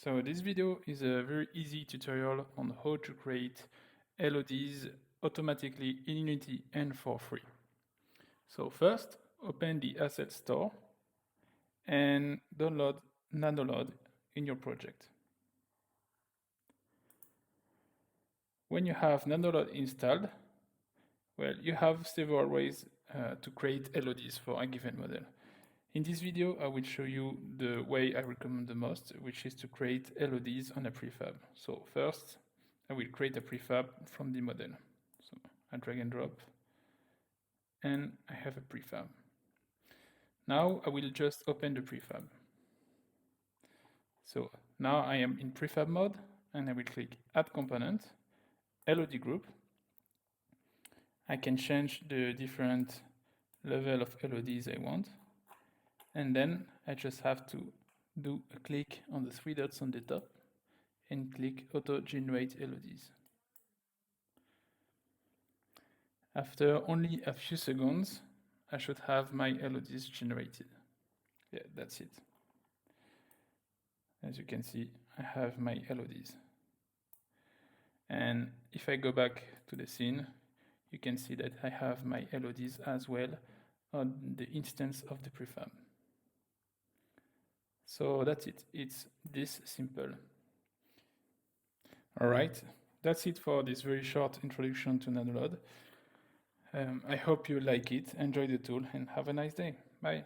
So this video is a very easy tutorial on how to create LODs automatically in Unity and for free. So first, open the Asset Store and download NanoLOD in your project. When you have NanoLOD installed, well, you have several ways to create LODs for a given model. In this video, I will show you the way I recommend the most, which is to create LODs on a prefab. So first, I will create a prefab from the model. So I drag and drop, and I have a prefab. Now I will just open the prefab. So now I am in prefab mode, and I will click Add Component, LOD Group. I can change the different level of LODs I want. And then I just have to do a click on the three dots on the top and click Auto Generate LODs. After only a few seconds, I should have my LODs generated. Yeah, that's it. As you can see, I have my LODs. And if I go back to the scene, you can see that I have my LODs as well on the instance of the prefab. So that's it. It's this simple. All right, that's it for this very short introduction to NanoLOD. I hope you like it, enjoy the tool, and have a nice day. Bye.